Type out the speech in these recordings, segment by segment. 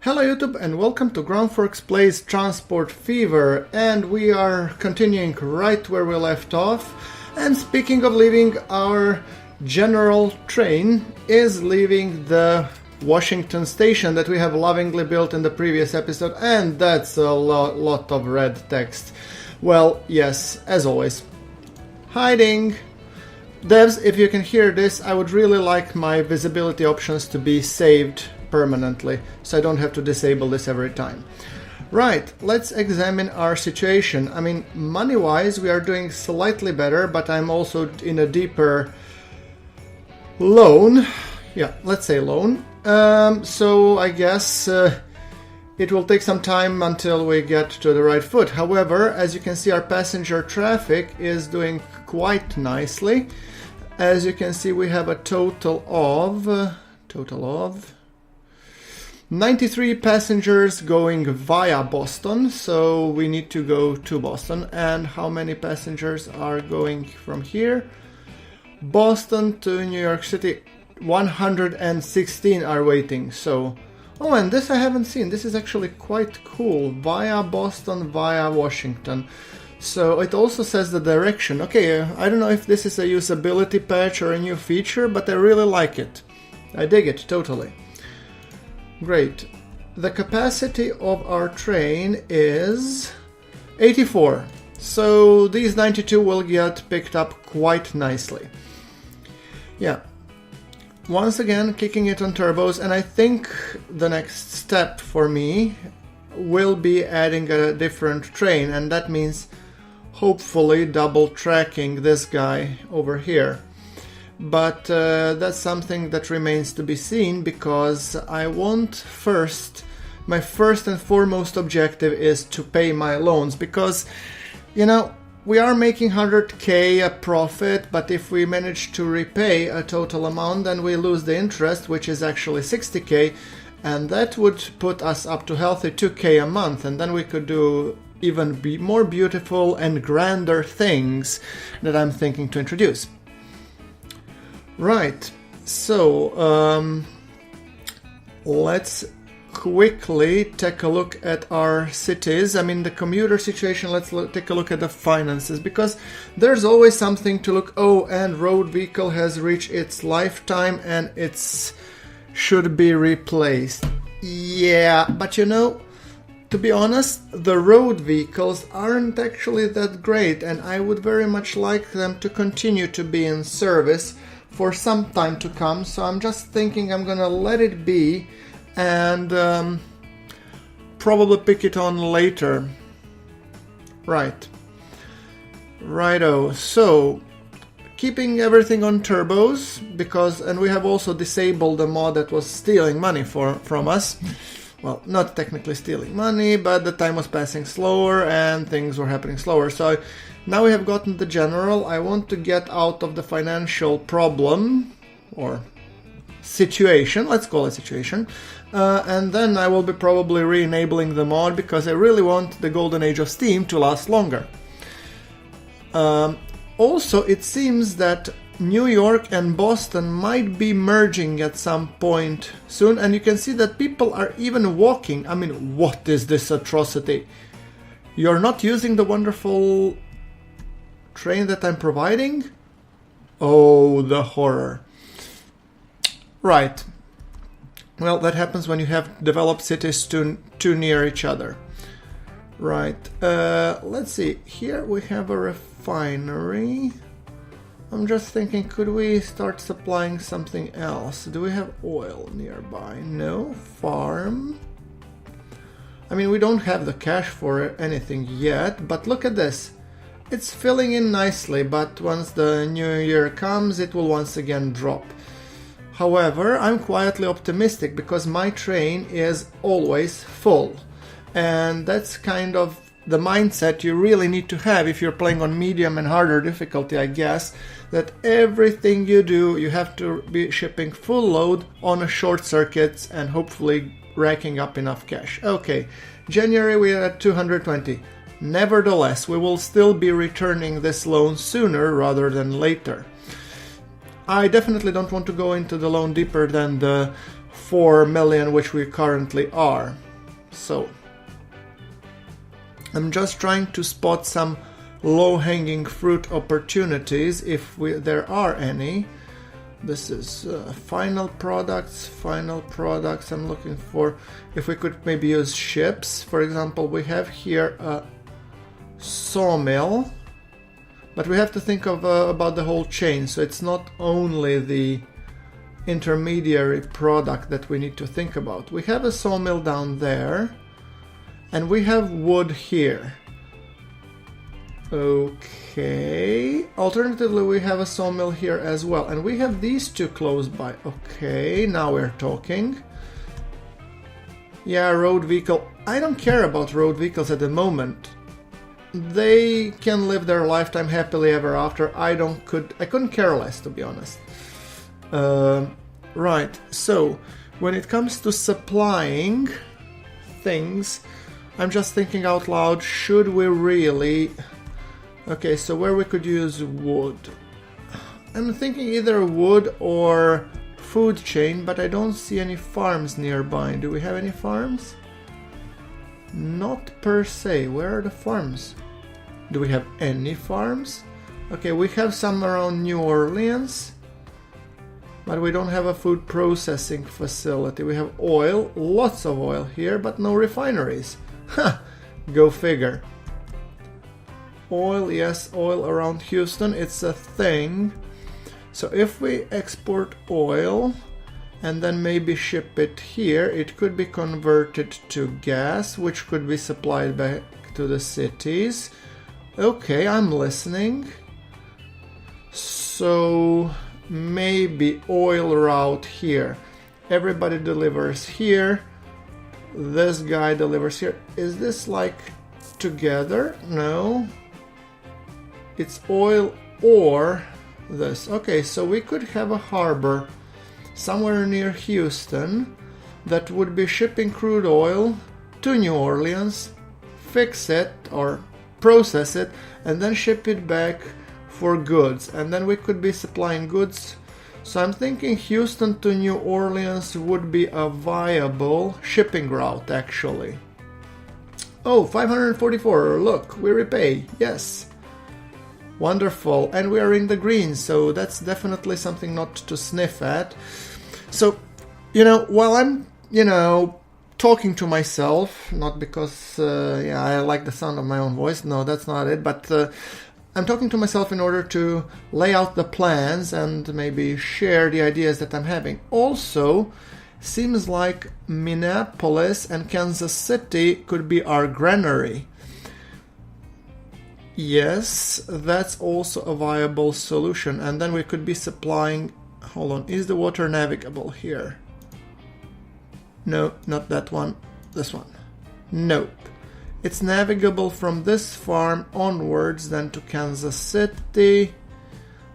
Hello YouTube and welcome to GrunfWorks Plays Transport Fever, and we are continuing right where we left off. And speaking of leaving, our general train is leaving the Washington station that we have lovingly built in the previous episode, and that's a lot of red text. Well, yes, as always. Hiding! Devs, if you can hear this, I would really like my visibility options to be saved permanently, so I don't have to disable this every time. Right, let's examine our situation. I mean, money-wise, we are doing slightly better, but I'm also in a deeper loan. Yeah, let's say loan. So I guess it will take some time until we get to the right foot. However, as you can see, our passenger traffic is doing quite nicely. As you can see, we have a total of 93 passengers going via Boston, so we need to go to Boston. And how many passengers are going from here? Boston to New York City, 116 are waiting. So, oh, and this I haven't seen. This is actually quite cool. Via Boston, via Washington. So it also says the direction. Okay, I don't know if this is a usability patch or a new feature, but I really like it. I dig it, totally. Great. The capacity of our train is 84. So these 92 will get picked up quite nicely. Yeah. Once again, kicking it on turbos, and I think the next step for me will be adding a different train, and that means hopefully double tracking this guy over here. But that's something that remains to be seen, because I want my first and foremost objective is to pay my loans, because, you know, we are making 100k a profit, but if we manage to repay a total amount, then we lose the interest, which is actually 60k, and that would put us up to healthy 2k a month, and then we could do even more beautiful and grander things that I'm thinking to introduce. Right, so let's quickly take a look at our cities. I mean, the commuter situation, let's take a look at the finances, because there's always something to look. Oh, and road vehicle has reached its lifetime and it should be replaced. Yeah, but you know, to be honest, the road vehicles aren't actually that great, and I would very much like them to continue to be in service for some time to come. So I'm just thinking I'm gonna let it be and probably pick it on later. Righto. So keeping everything on turbos, and we have also disabled the mod that was stealing money from us. Well, not technically stealing money, but the time was passing slower and things were happening slower. So now we have gotten the general. I want to get out of the financial problem, or situation, let's call it situation. And then I will be probably re-enabling the mod, because I really want the golden age of Steam to last longer. Also, it seems that New York and Boston might be merging at some point soon, and you can see that people are even walking. I mean, what is this atrocity? You're not using the wonderful train that I'm providing? Oh, the horror. Right. Well, that happens when you have developed cities too near each other. Right. Let's see. Here we have a refinery. I'm just thinking, could we start supplying something else? Do we have oil nearby? No. Farm. I mean, we don't have the cash for anything yet, but look at this. It's filling in nicely, but once the new year comes, it will once again drop. However, I'm quietly optimistic, because my train is always full. And that's kind of the mindset you really need to have if you're playing on medium and harder difficulty, I guess, that everything you do, you have to be shipping full load on a short circuits and hopefully racking up enough cash. Okay, January we are at 220. Nevertheless, we will still be returning this loan sooner rather than later. I definitely don't want to go into the loan deeper than the 4 million, which we currently are. So I'm just trying to spot some low-hanging fruit opportunities, if there are any. This is final products. I'm looking for if we could maybe use ships. For example, we have here a sawmill, but we have to think of about the whole chain. So it's not only the intermediary product that we need to think about. We have a sawmill down there, and we have wood here. Okay. Alternatively, we have a sawmill here as well, and we have these two close by. Okay, now we're talking. Yeah, road vehicle. I don't care about road vehicles at the moment. They can live their lifetime happily ever after. I couldn't care less, to be honest. Right, so when it comes to supplying things, I'm just thinking out loud, should we really... Okay, so where we could use wood. I'm thinking either wood or food chain, but I don't see any farms nearby. Do we have any farms? Not per se. Where are the farms? Do we have any farms? Okay, we have some around New Orleans, but we don't have a food processing facility. We have oil, lots of oil here, but no refineries. Ha! Go figure. Oil, yes, oil around Houston, it's a thing. So if we export oil and then maybe ship it here, it could be converted to gas, which could be supplied back to the cities. Okay, I'm listening. So maybe oil route here. Everybody delivers here. This guy delivers here. Is this like together? No. It's oil or this. Okay, so we could have a harbor somewhere near Houston that would be shipping crude oil to New Orleans, fix it or process it, and then ship it back for goods. And then we could be supplying goods. So I'm thinking Houston to New Orleans would be a viable shipping route, actually. Oh, 544. Look, we repay. Yes. Wonderful. And we are in the green, so that's definitely something not to sniff at. So, while I'm, talking to myself, not because, I like the sound of my own voice. No, that's not it. But I'm talking to myself in order to lay out the plans and maybe share the ideas that I'm having. Also, seems like Minneapolis and Kansas City could be our granary. Yes, that's also a viable solution. And then we could be supplying... Hold on, is the water navigable here? No, not that one. This one. Nope. It's navigable from this farm onwards, then to Kansas City,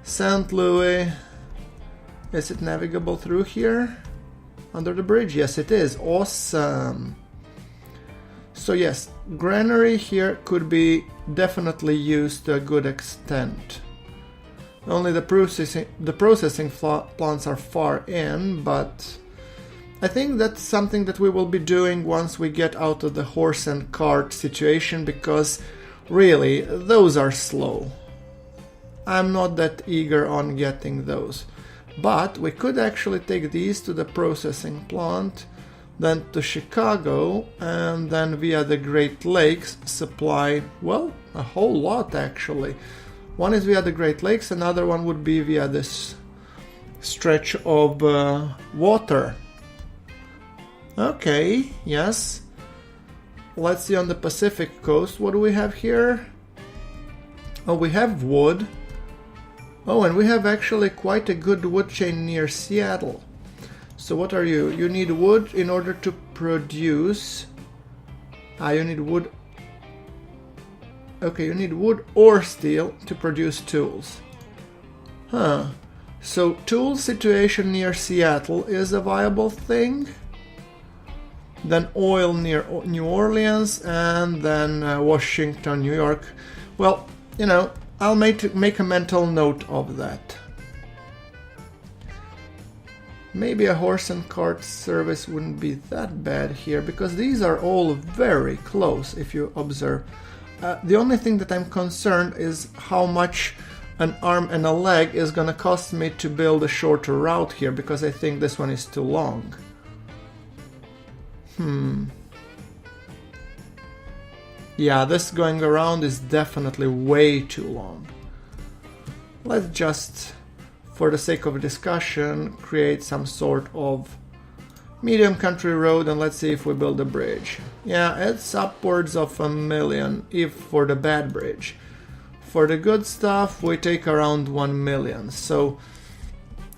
St. Louis. Is it navigable through here? Under the bridge? Yes, it is. Awesome. So yes, granary here could be definitely used to a good extent. Only the processing plants are far in, but I think that's something that we will be doing once we get out of the horse and cart situation, because really, those are slow. I'm not that eager on getting those. But we could actually take these to the processing plant, then to Chicago, and then via the Great Lakes supply, well, a whole lot actually. One is via the Great Lakes, another one would be via this stretch of water. Okay, yes. Let's see on the Pacific coast, what do we have here? Oh, we have wood. Oh, and we have actually quite a good wood chain near Seattle. So what are you? You need wood in order to produce... you need wood... Okay, you need wood or steel to produce tools. Huh. So tool situation near Seattle is a viable thing. Then oil near New Orleans, and then Washington, New York. Well, I'll make a mental note of that. Maybe a horse and cart service wouldn't be that bad here, because these are all very close if you observe. The only thing that I'm concerned is how much an arm and a leg is gonna cost me to build a shorter route here, because I think this one is too long. Yeah, this going around is definitely way too long. Let's just, for the sake of discussion, create some sort of medium country road, and let's see if we build a bridge. Yeah, it's upwards of $1 million if for the bad bridge. For the good stuff we take around 1 million. So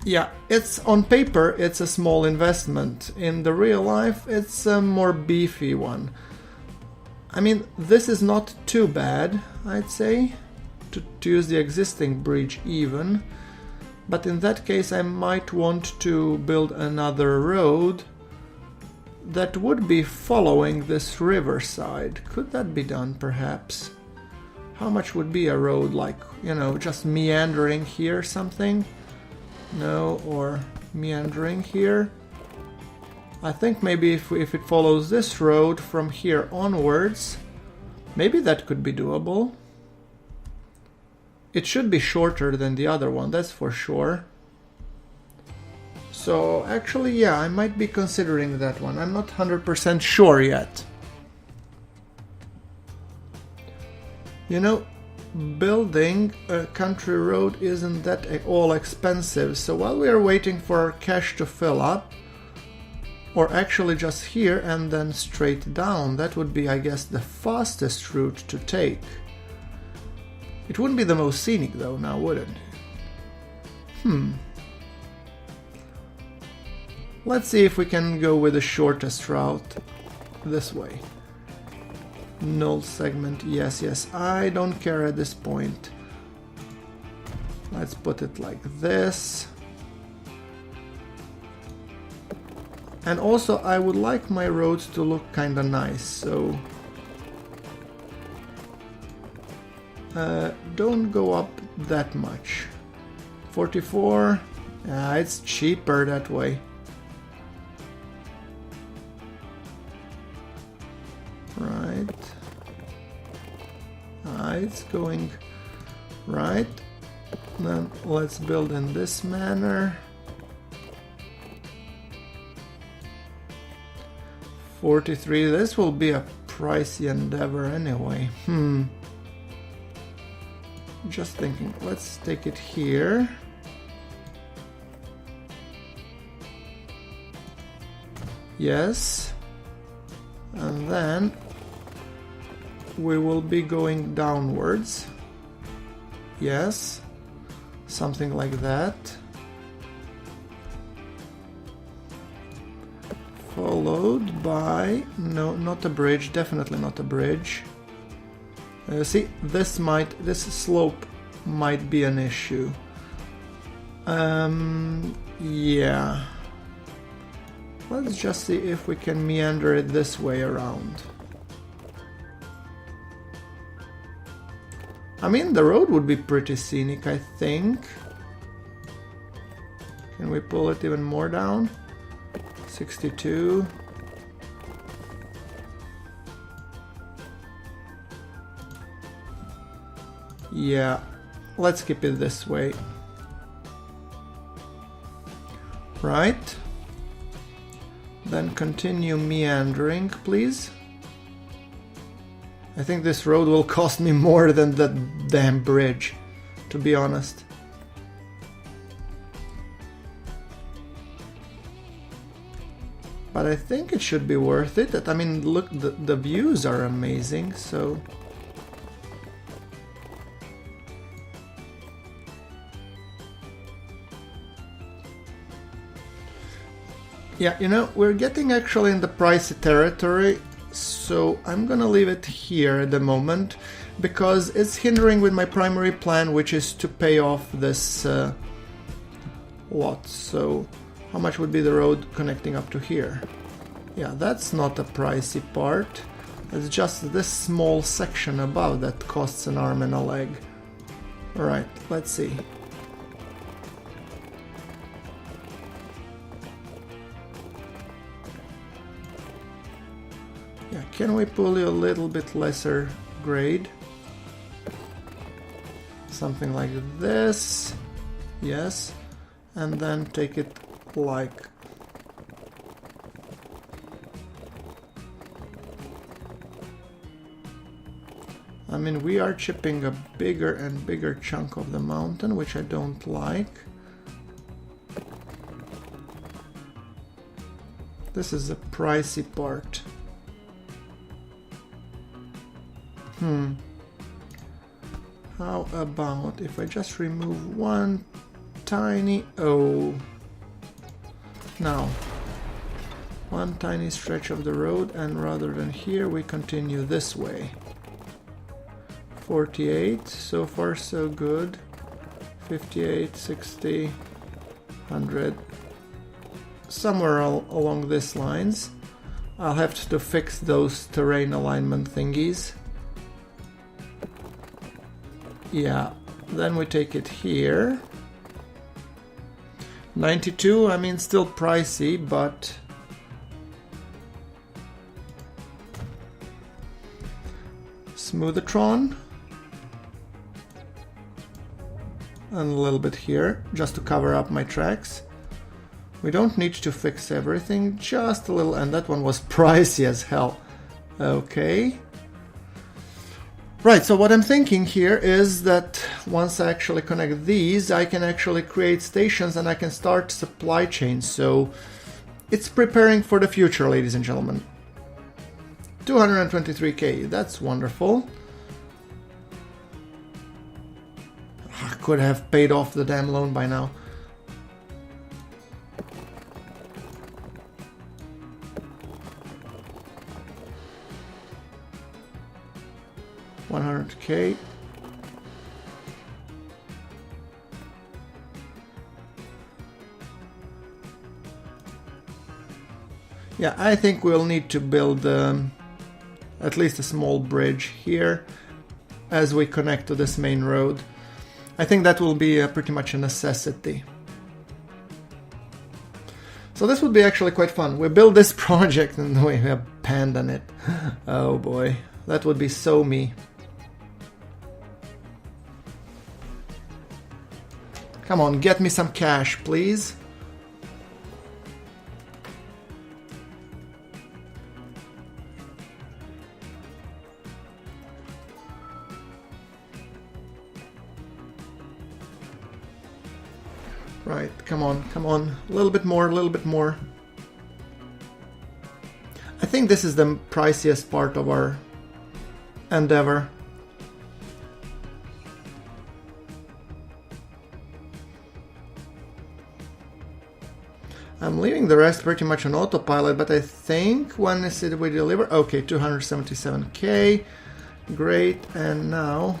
yeah, it's on paper it's a small investment. In the real life it's a more beefy one. I mean, this is not too bad, I'd say, to use the existing bridge even. But in that case I might want to build another road that would be following this riverside. Could that be done perhaps? How much would be a road, like, you know, just meandering here something? No, or meandering here? I think maybe if it follows this road from here onwards, maybe that could be doable. It should be shorter than the other one, that's for sure. So actually, yeah, I might be considering that one. I'm not 100% sure yet. You know, building a country road isn't that all expensive, so while we are waiting for our cash to fill up, or actually just here and then straight down, that would be, I guess, the fastest route to take. It wouldn't be the most scenic though, now would it? Let's see if we can go with the shortest route this way. Null segment, yes, I don't care at this point. Let's put it like this. And also I would like my roads to look kinda nice, so don't go up that much. 44, it's cheaper that way. Right. It's going right. Then let's build in this manner. 43, this will be a pricey endeavor anyway. Just thinking, let's take it here. Yes. And then we will be going downwards. Yes. Something like that. Followed by, no, not a bridge, definitely not a bridge. See, this slope might be an issue. Yeah. Let's just see if we can meander it this way around. I mean, the road would be pretty scenic, I think. Can we pull it even more down? 62. Yeah, let's keep it this way. Right. Then continue meandering, please. I think this road will cost me more than that damn bridge, to be honest. But I think it should be worth it. I mean, look, the views are amazing, so... Yeah, you know, we're getting actually in the pricey territory, so I'm gonna leave it here at the moment, because it's hindering with my primary plan, which is to pay off this lot. So how much would be the road connecting up to here? Yeah, that's not a pricey part. It's just this small section above that costs an arm and a leg. Alright, let's see. Yeah, can we pull you a little bit lesser grade? Something like this. Yes. And then take it like... I mean, we are chipping a bigger and bigger chunk of the mountain, which I don't like. This is the pricey part. How about if I just remove one tiny... Oh. Now, one tiny stretch of the road, and rather than here, we continue this way. 48, so far so good. 58, 60, 100. Somewhere along these lines. I'll have to fix those terrain alignment thingies. Yeah, then we take it here. 92, I mean, still pricey, but... Smoothertron. And a little bit here, just to cover up my tracks. We don't need to fix everything, just a little, and that one was pricey as hell. Okay. Right, so what I'm thinking here is that once I actually connect these, I can actually create stations and I can start supply chains. So it's preparing for the future, ladies and gentlemen. 223k, that's wonderful. I could have paid off the damn loan by now. $100k. Yeah, I think we'll need to build at least a small bridge here as we connect to this main road. I think that will be pretty much a necessity. So this would be actually quite fun. We build this project and we abandon it. Oh boy, that would be so me. Come on, get me some cash, please. Right, come on, come on. A little bit more, a little bit more. I think this is the priciest part of our endeavor. I'm leaving the rest pretty much on autopilot, but I think when is it we deliver? Okay, 277k. Great, and now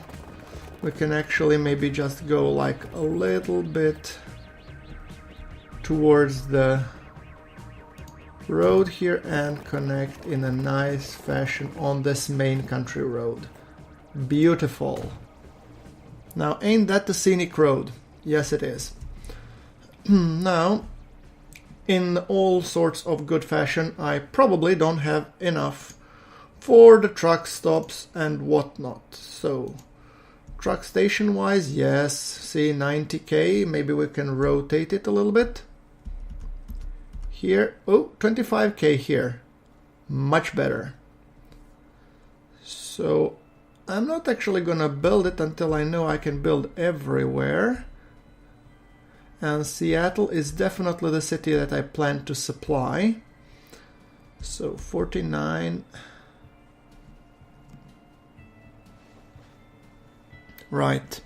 we can actually maybe just go like a little bit towards the road here and connect in a nice fashion on this main country road. Beautiful. Now, ain't that the scenic road? Yes, it is. Now, in all sorts of good fashion, I probably don't have enough for the truck stops and whatnot. So, truck station wise, yes, see 90k, maybe we can rotate it a little bit. Here, oh, 25k here, much better. So, I'm not actually gonna build it until I know I can build everywhere. And Seattle is definitely the city that I plan to supply. So 49. Right.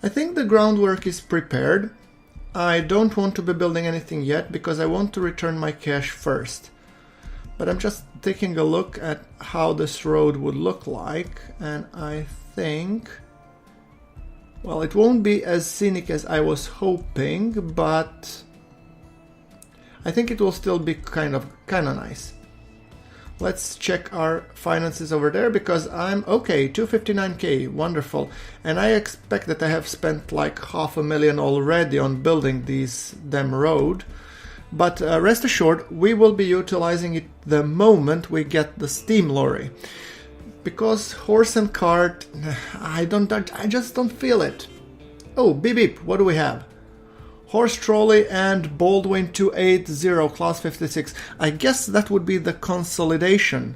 I think the groundwork is prepared. I don't want to be building anything yet because I want to return my cash first. But I'm just taking a look at how this road would look like, and I think, well, it won't be as scenic as I was hoping, but I think it will still be kind of nice. Let's check our finances over there, because I'm okay, 259k, wonderful. And I expect that I have spent like $500,000 already on building these damn road. But rest assured, we will be utilizing it the moment we get the steam lorry. Because horse and cart, I just don't feel it. Oh, beep beep, what do we have? Horse trolley and Baldwin 280, class 56. I guess that would be the consolidation,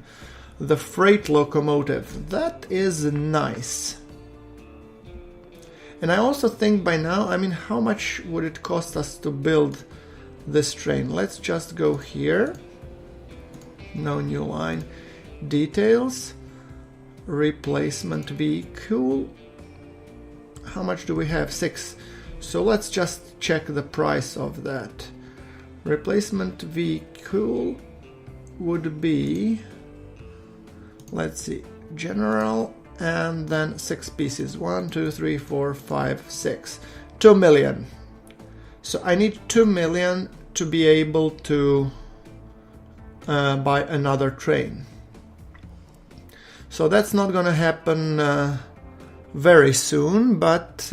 the freight locomotive. That is nice. And I also think by now, I mean, how much would it cost us to build this train? Let's just go here. No new line. Details. Replacement vehicle. How much do we have? 6. So let's just check the price of that. Replacement vehicle would be, let's see, general, and then 6 pieces. 1, 2, 3, 4, 5, 6. 2 million. So I need 2 million to be able to buy another train. So that's not gonna happen very soon, but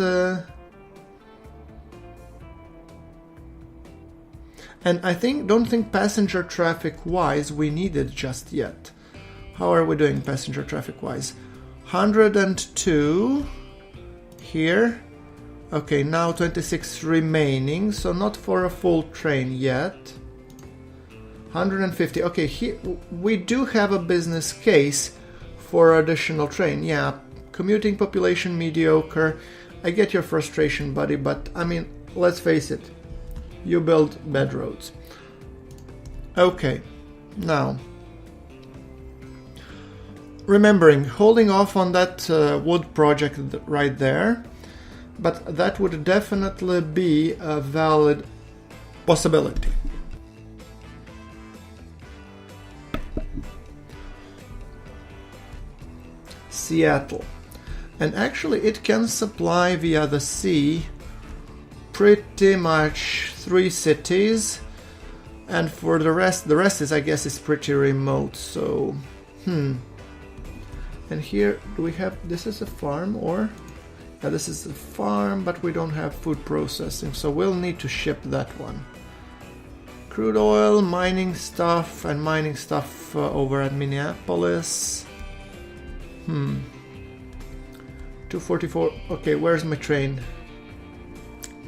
and I don't think passenger traffic wise we need it just yet. How are we doing passenger traffic wise? 102 here. Okay, now 26 remaining, so not for a full train yet. 150. Okay, here we do have a business case for additional train. Yeah, commuting population mediocre. I get your frustration, buddy, but I mean, let's face it. You build bad roads. Okay, now remembering, holding off on that wood project right there, but that would definitely be a valid possibility. Seattle, and actually it can supply via the sea pretty much 3 cities, and for the rest is, I guess, is pretty remote. So and here do we have, this is a farm, or yeah, this is a farm, but we don't have food processing, so we'll need to ship that one. Crude oil, mining stuff, and mining stuff over at Minneapolis. 244. Okay, where's my train?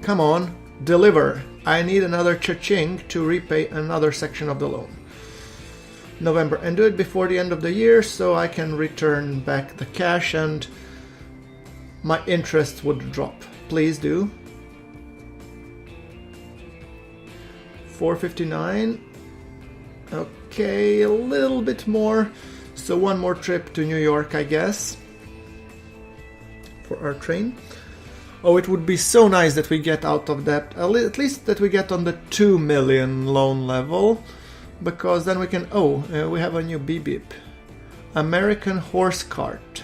Come on, deliver. I need another cha-ching to repay another section of the loan. November, and do it before the end of the year so I can return back the cash and my interest would drop. Please do. 459. Okay, a little bit more. So one more trip to New York, I guess, for our train. Oh, it would be so nice that we get out of that, at least that we get on the 2 million loan level, because then we can, we have a new beep. American horse cart.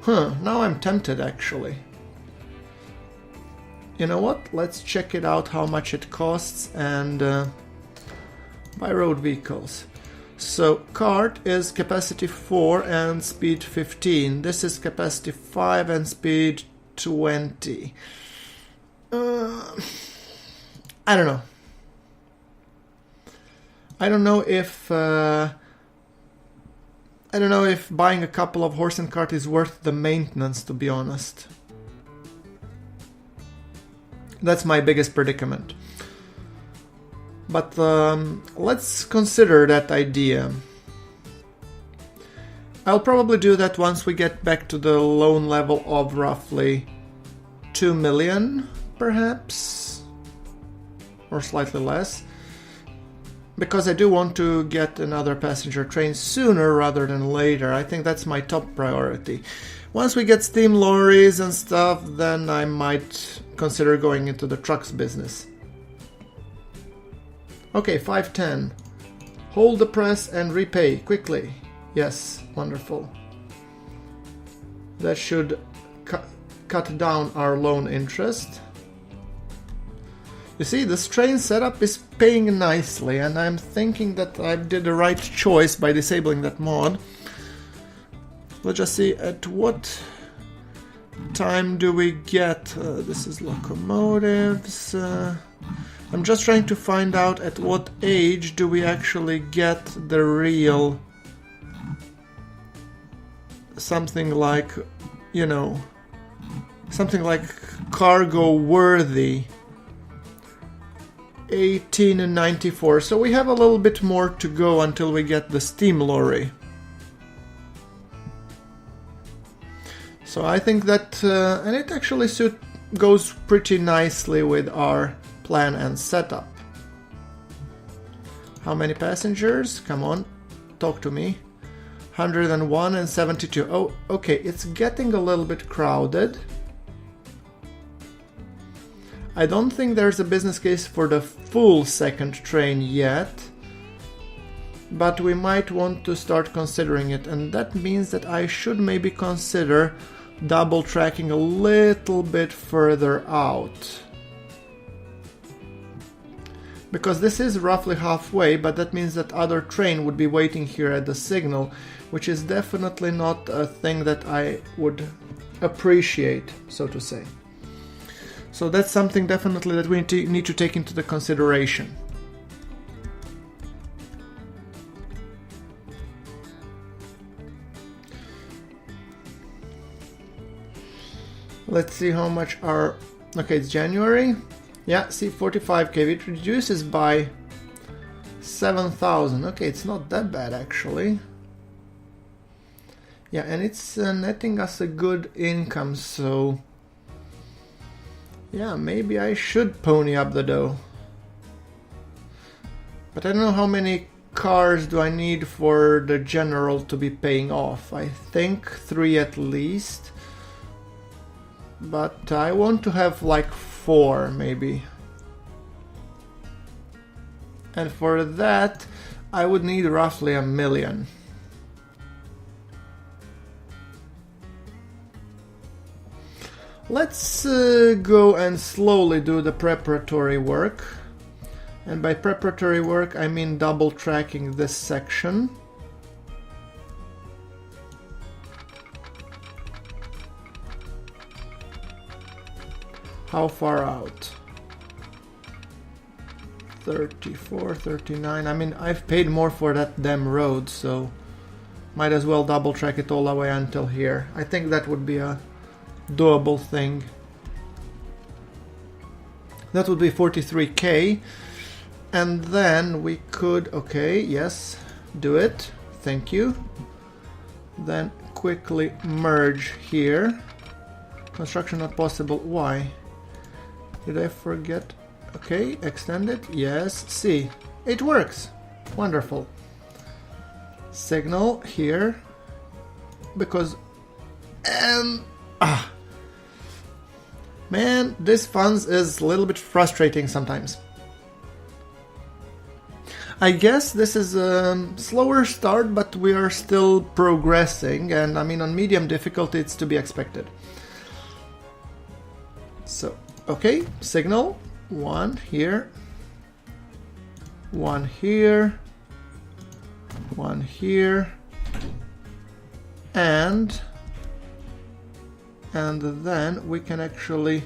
Now I'm tempted actually. You know what? Let's check it out, how much it costs, and buy road vehicles. So cart is capacity 4 and speed 15. This is capacity 5 and speed 20. I don't know. I don't know if buying a couple of horse and cart is worth the maintenance, to be honest. That's my biggest predicament. But let's consider that idea. I'll probably do that once we get back to the loan level of roughly 2 million, perhaps, or slightly less, because I do want to get another passenger train sooner rather than later. I think that's my top priority. Once we get steam lorries and stuff, then I might consider going into the trucks business. Okay, 510. Hold the press and repay quickly. Yes, wonderful. That should cut down our loan interest. You see, this train setup is paying nicely, and I'm thinking that I did the right choice by disabling that mod. Let's just see at what time do we get... this is locomotives. I'm just trying to find out at what age do we actually get the real... something like, you know, something like cargo worthy. 1894, so we have a little bit more to go until we get the steam lorry. So I think that, and it actually goes pretty nicely with our plan and setup. How many passengers? Come on, talk to me. 101 and 72. Oh, okay, it's getting a little bit crowded. I don't think there's a business case for the full second train yet, but we might want to start considering it, and that means that I should maybe consider double tracking a little bit further out. Because this is roughly halfway, but that means that other train would be waiting here at the signal, which is definitely not a thing that I would appreciate, so to say. So that's something definitely that we need to take into the consideration. Let's see how much our... Okay, it's January. Yeah, see, 45k. It reduces by 7,000. Okay, it's not that bad actually. Yeah, and it's netting us a good income, so... Yeah, maybe I should pony up the dough. But I don't know how many cars do I need for the general to be paying off. I think 3 at least. But I want to have like 4 maybe. And for that I would need roughly 1 million. Let's go and slowly do the preparatory work. And by preparatory work I mean double tracking this section. How far out? 34, 39. I mean, I've paid more for that damn road, so might as well double track it all the way until here. I think that would be a doable thing. That would be 43k, and then we could, okay, yes, do it, thank you. Then quickly merge here. Construction not possible. Why? Did I forget? Okay, extend it, yes, see, it works, wonderful. Signal here, because, man, this funds is a little bit frustrating sometimes. I guess this is a slower start, but we are still progressing, and I mean on medium difficulty it's to be expected. So, okay, signal, 1 here, 1 here, 1 here, and then we can actually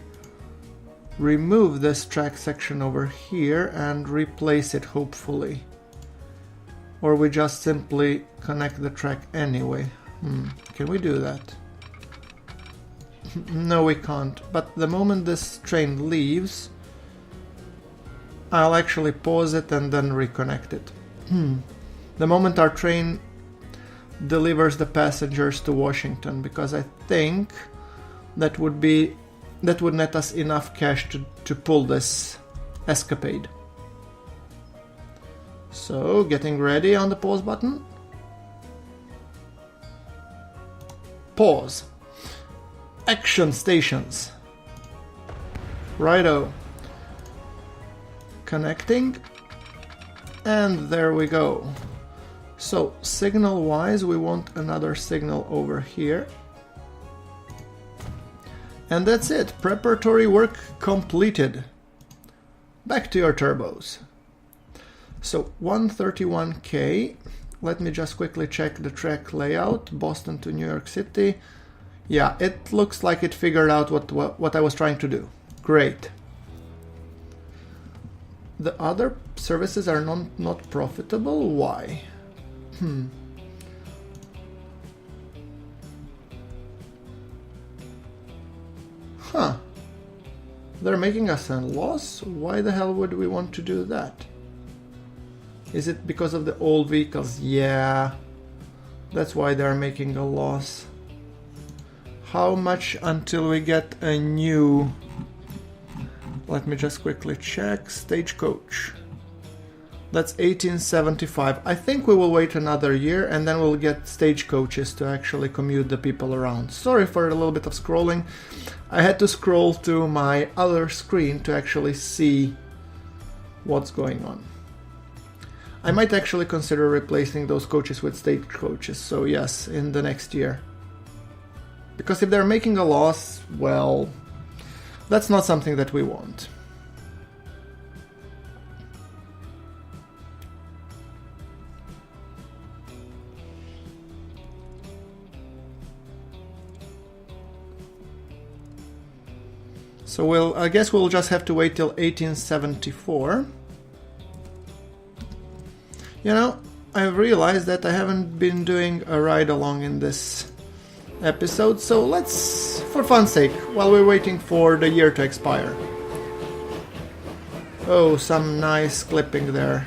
remove this track section over here and replace it, hopefully. Or we just simply connect the track anyway. Can we do that? No, we can't. But the moment this train leaves, I'll actually pause it and then reconnect it. The moment our train delivers the passengers to Washington, because I think that would net us enough cash to pull this escapade. So, getting ready on the pause button. Pause. Action stations. Righto. Connecting. And there we go. So, signal wise, we want another signal over here. And that's it. Preparatory work completed. back to your turbos. So 131K. Let me just quickly check the track layout. Boston to New York City. Yeah, it looks like it figured out what I was trying to do. Great. The other services are not profitable. Why? Huh. They're making us a loss? Why the hell would we want to do that? Is it because of the old vehicles? Yeah. That's why they're making a loss. How much until we get a new... Let me just quickly check. Stagecoach. That's 1875. I think we will wait another year and then we'll get stagecoaches to actually commute the people around. Sorry for a little bit of scrolling. I had to scroll to my other screen to actually see what's going on. I might actually consider replacing those coaches with stagecoaches, so yes, in the next year. Because if they're making a loss, well, that's not something that we want. So I guess we'll just have to wait till 1874. You know, I realized that I haven't been doing a ride along in this episode, so let's, for fun's sake, while we're waiting for the year to expire. Oh, some nice clipping there.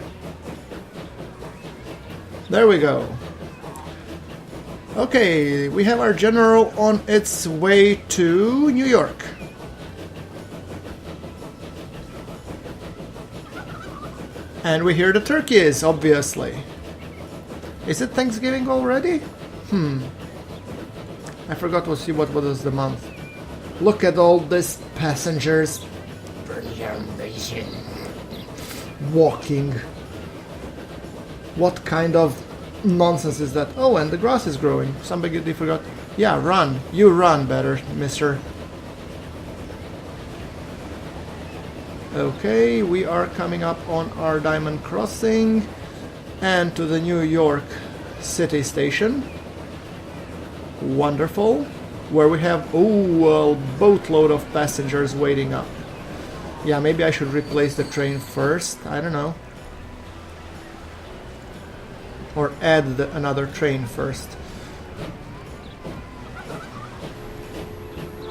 There we go. Okay, we have our general on its way to New York. And we hear the turkeys, obviously. Is it Thanksgiving already? I forgot to see what was the month. Look at all these passengers walking. What kind of nonsense is that? Oh, and the grass is growing. Somebody forgot. Yeah, run. You run better, mister. Okay, we are coming up on our diamond crossing and to the New York City station. Wonderful. Where we have, a boatload of passengers waiting up. Yeah, maybe I should replace the train first. I don't know. Or add another train first.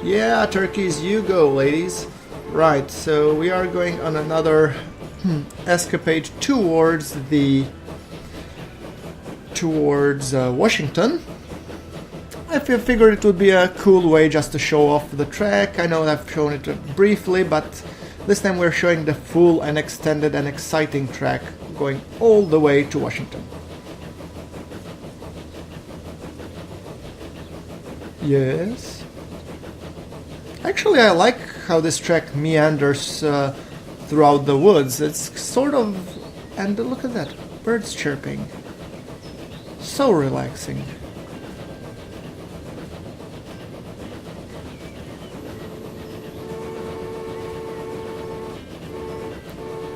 Yeah, turkeys, you go, ladies. Right, so we are going on another escapade towards Washington. I figured it would be a cool way just to show off the track. I know I've shown it briefly, but this time we're showing the full and extended and exciting track going all the way to Washington. Yes. Actually, I like how this track meanders throughout the woods. It's sort of... And look at that, birds chirping. So relaxing.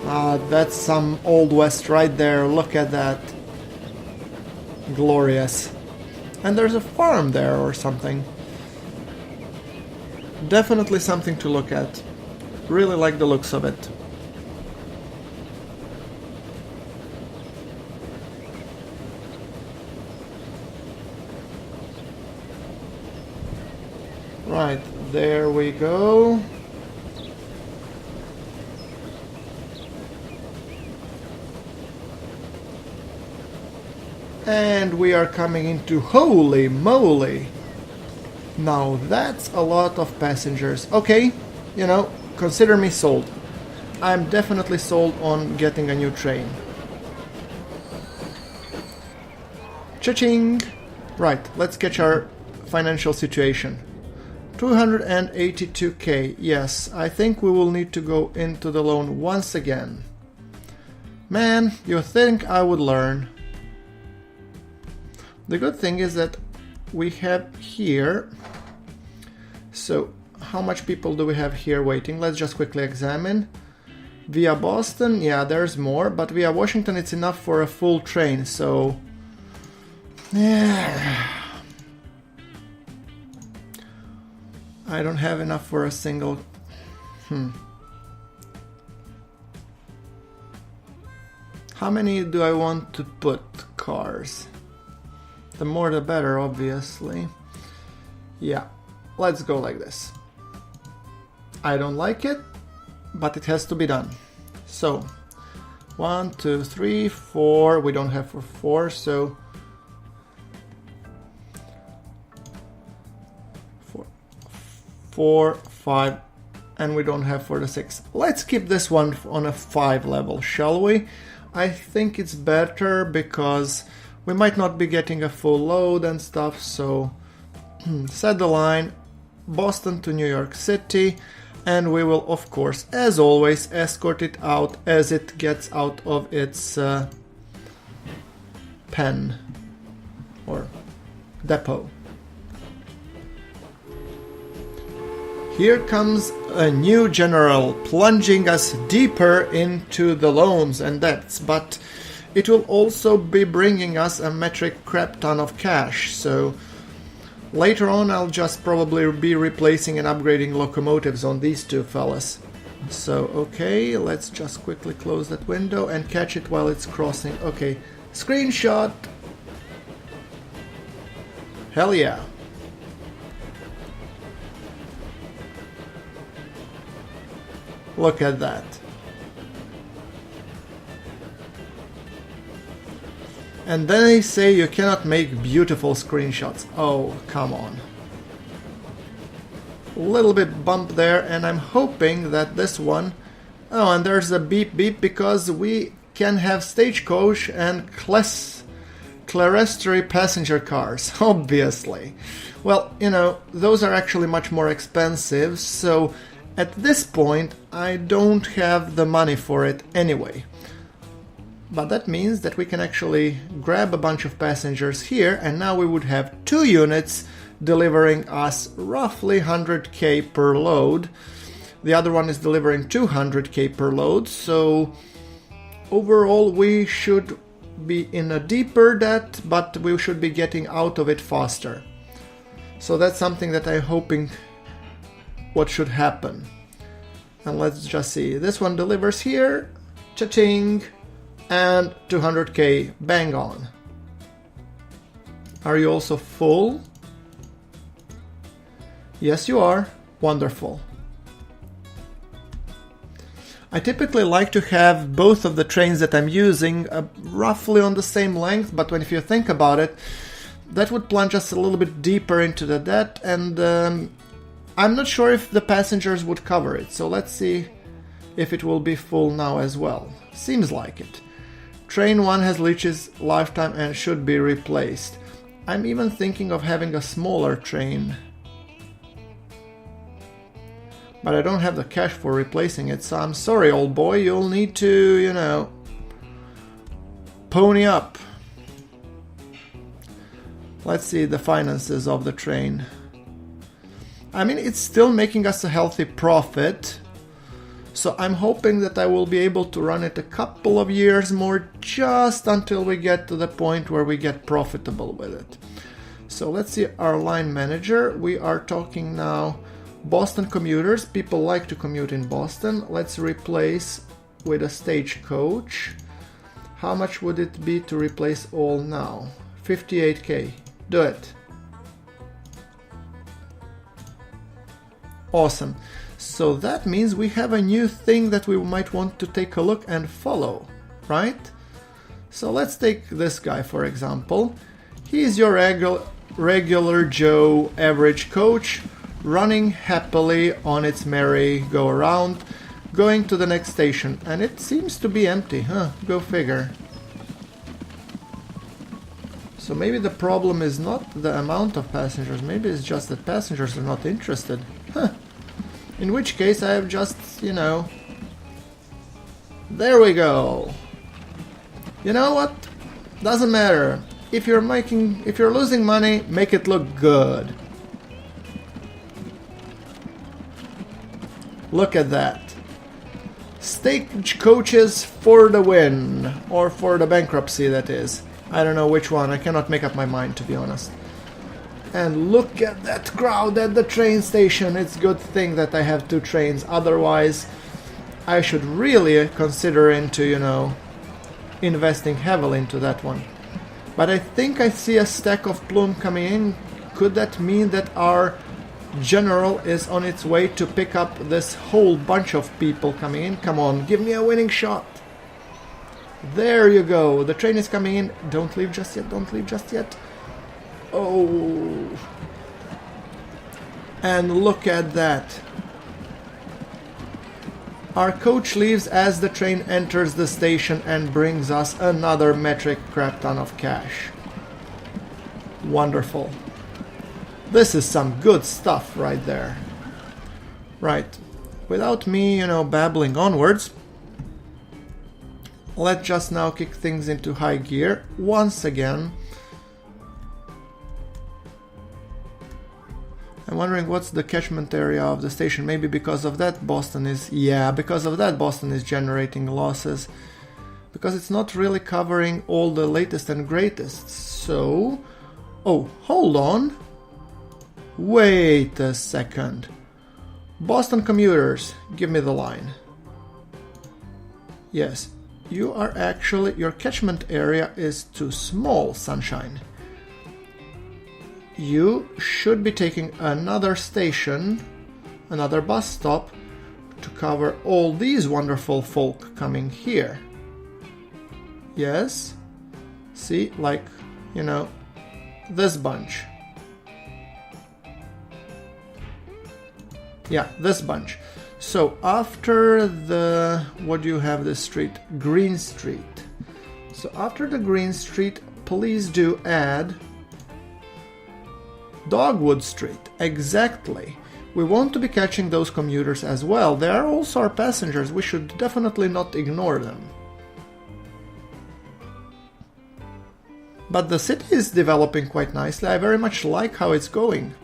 Ah, that's some Old West right there. Look at that. Glorious. And there's a farm there or something. Definitely something to look at. Really like the looks of it. Right, there we go. And we are coming into, holy moly! Now that's a lot of passengers. Okay, you know, consider me sold. I'm definitely sold on getting a new train. Cha-ching! Right, let's catch our financial situation. 282k. Yes, I think we will need to go into the loan once again. Man, you think I would learn. The good thing is that we have here, so how much people do we have here waiting? Let's just quickly examine. Via Boston, yeah, there's more, but via Washington it's enough for a full train, so... yeah. I don't have enough for a single... How many do I want to put cars? The more the better, obviously. Yeah, let's go like this. I don't like it, but it has to be done. So, 1, 2, 3, 4. We don't have for 4, so 4, 5, and we don't have for the 6. Let's keep this one on a 5 level, shall we? I think it's better because we might not be getting a full load and stuff, so set the line Boston to New York City, and we will of course, as always, escort it out as it gets out of its pen or depot. Here comes a new general, plunging us deeper into the loans and debts, but it will also be bringing us a metric crap ton of cash, so later on I'll just probably be replacing and upgrading locomotives on these two fellas. So, okay, let's just quickly close that window and catch it while it's crossing. Okay, screenshot! Hell yeah! Look at that. And then they say you cannot make beautiful screenshots. Oh, come on. A little bit bump there, and I'm hoping that this one... Oh, and there's a beep beep because we can have stagecoach and clerestory passenger cars, obviously. Well, you know, those are actually much more expensive, so at this point I don't have the money for it anyway. But that means that we can actually grab a bunch of passengers here, and now we would have 2 units delivering us roughly 100k per load. The other one is delivering 200k per load, so overall we should be in a deeper debt, but we should be getting out of it faster. So that's something that I'm hoping what should happen. And let's just see, this one delivers here, cha-ching, and 200k, bang on. Are you also full? Yes, you are. Wonderful. I typically like to have both of the trains that I'm using roughly on the same length, but if you think about it, that would plunge us a little bit deeper into the debt, and I'm not sure if the passengers would cover it, so let's see if it will be full now as well. Seems like it. Train 1 has reached its lifetime and should be replaced. I'm even thinking of having a smaller train, but I don't have the cash for replacing it, so I'm sorry, old boy, you'll need to, you know, pony up. Let's see the finances of the train. I mean, it's still making us a healthy profit, so I'm hoping that I will be able to run it a couple of years more, just until we get to the point where we get profitable with it. So let's see our line manager. We are talking now Boston commuters. People like to commute in Boston. Let's replace with a stagecoach. How much would it be to replace all now? 58k. Do it. Awesome. So that means we have a new thing that we might want to take a look and follow, right? So let's take this guy for example. He is your regular Joe average coach, running happily on its merry-go-round, going to the next station, and it seems to be empty, huh? Go figure. So maybe the problem is not the amount of passengers, maybe it's just that passengers are not interested. Huh. In which case I have just, you know... There we go! You know what? Doesn't matter. If you're losing money, make it look good. Look at that. Stagecoaches for the win. Or for the bankruptcy, that is. I don't know which one. I cannot make up my mind, to be honest. And look at that crowd at the train station. It's a good thing that I have 2 trains. Otherwise, I should really consider into, you know, investing heavily into that one. But I think I see a stack of plume coming in. Could that mean that our general is on its way to pick up this whole bunch of people coming in? Come on, give me a winning shot. There you go. The train is coming in. Don't leave just yet. Don't leave just yet. Oh. And look at that. Our coach leaves as the train enters the station and brings us another metric crap ton of cash. Wonderful. This is some good stuff right there. Right. Without me, you know, babbling onwards, let's just now kick things into high gear once again. I'm wondering what's the catchment area of the station. Maybe because of that Boston is... Yeah, because of that Boston is generating losses. Because it's not really covering all the latest and greatest. So... Oh, hold on. Wait a second. Boston commuters, give me the line. Yes, you are actually... Your catchment area is too small, sunshine. You should be taking another station, another bus stop, to cover all these wonderful folk coming here. Yes? See, like, you know, this bunch. Yeah, this bunch. So after the... What do you have this street? Green Street. So after the Green Street, please do add... Dogwood Street, exactly. We want to be catching those commuters as well. They are also our passengers. We should definitely not ignore them. But the city is developing quite nicely. I very much like how it's going.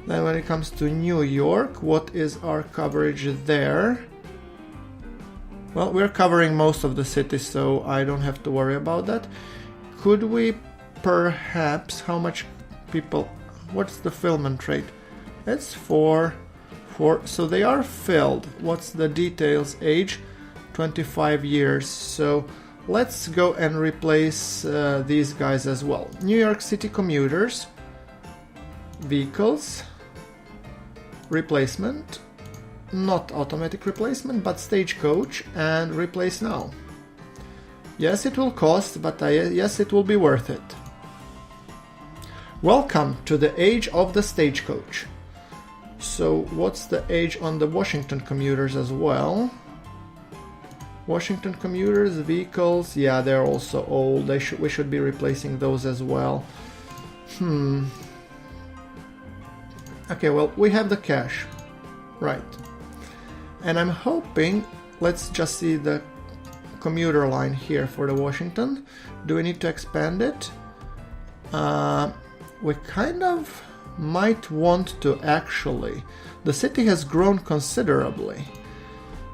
Then when it comes to New York, what is our coverage there? Well, we're covering most of the city, so I don't have to worry about that. Could we... Perhaps, how much people... What's the fillment rate? It's 4. So they are filled. What's the details? Age? 25 years. So let's go and replace these guys as well. New York City commuters. Vehicles. Replacement. Not automatic replacement, but stagecoach. And replace now. Yes, it will cost, but yes, it will be worth it. Welcome to the age of the stagecoach. So what's the age on the Washington commuters as well? Washington commuters, vehicles, yeah, they're also old. We should be replacing those as well. Okay, well, we have the cash. Right. And I'm hoping, let's just see the commuter line here for the Washington. Do we need to expand it? We kind of might want to actually. The city has grown considerably.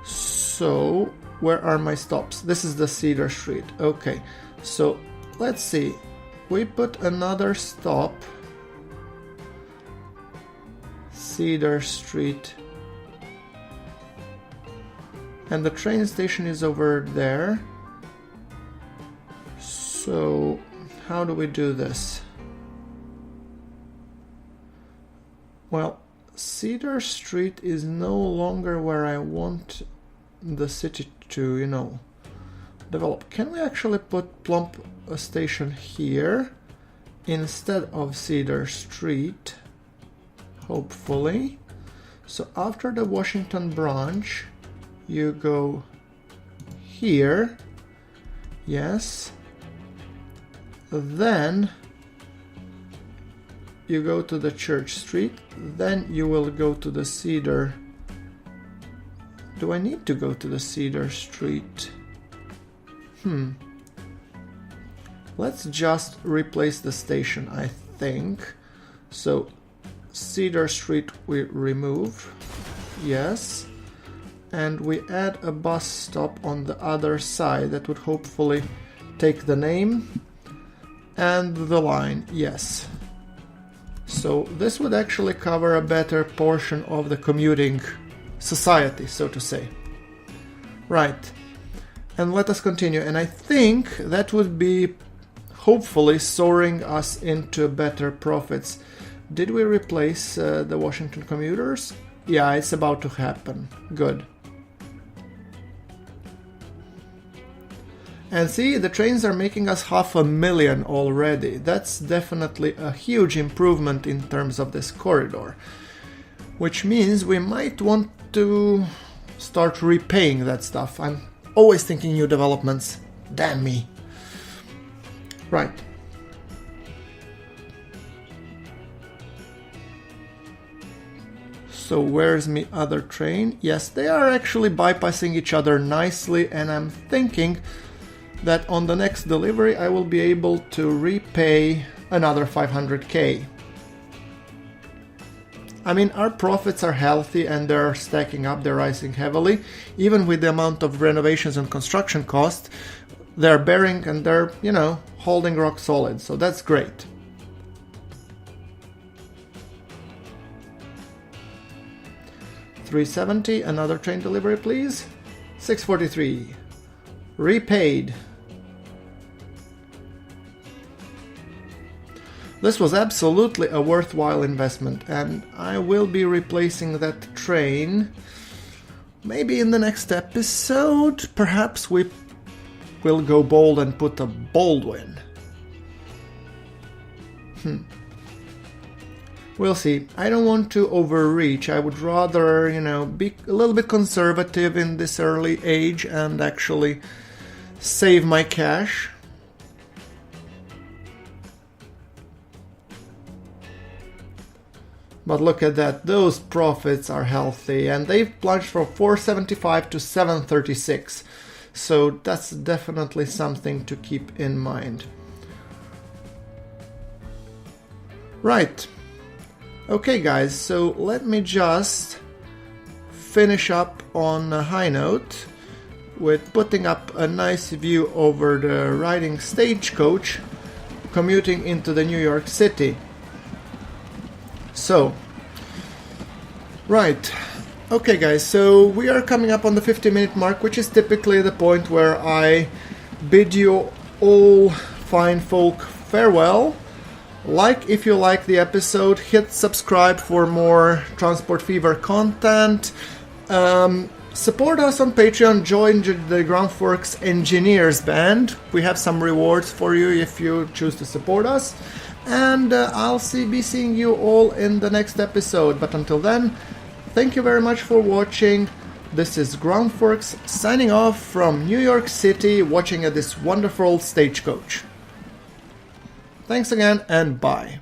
So, where are my stops? This is the Cedar Street. Okay, so let's see. We put another stop. Cedar Street. And the train station is over there. So, how do we do this? Well, Cedar Street is no longer where I want the city to, you know, develop. Can we actually plump a station here instead of Cedar Street? Hopefully. So after the Washington branch, you go here. Yes. Then you go to the Church Street, then you will go to the Cedar. Do I need to go to the Cedar Street? Let's just replace the station, I think. So Cedar Street we remove. yes. And we add a bus stop on the other side that would hopefully take the name and the line, yes. So this would actually cover a better portion of the commuting society, so to say. Right, and let us continue. And I think that would be hopefully soaring us into better profits. Did we replace the Washington commuters? Yeah, it's about to happen. Good. And see, the trains are making us 500,000 already. That's definitely a huge improvement in terms of this corridor. Which means we might want to start repaying that stuff. I'm always thinking new developments. Damn me. Right. So where's my other train? Yes, they are actually bypassing each other nicely, and I'm thinking that on the next delivery I will be able to repay another 500k. I mean, our profits are healthy and they're stacking up, they're rising heavily. Even with the amount of renovations and construction costs, they're bearing and they're, you know, holding rock solid, so that's great. $370, another train delivery please. $643, repaid. This was absolutely a worthwhile investment, and I will be replacing that train maybe in the next episode. Perhaps we will go bold and put a Baldwin. We'll see. I don't want to overreach. I would rather, you know, be a little bit conservative in this early age and actually save my cash. But look at that, those profits are healthy, and they've plunged from 475 to 736. So that's definitely something to keep in mind. Right. Okay guys, so let me just finish up on a high note with putting up a nice view over the riding stagecoach commuting into the New York City. So, right, okay guys, so we are coming up on the 50-minute mark, which is typically the point where I bid you all fine folk farewell. Like if you like the episode, hit subscribe for more Transport Fever content. Support us on Patreon, join the GrunfWorks Engineers Band. We have some rewards for you if you choose to support us. And I'll be seeing you all in the next episode. But until then, thank you very much for watching. This is GrunfWorks signing off from New York City, watching at this wonderful stagecoach. Thanks again, and bye.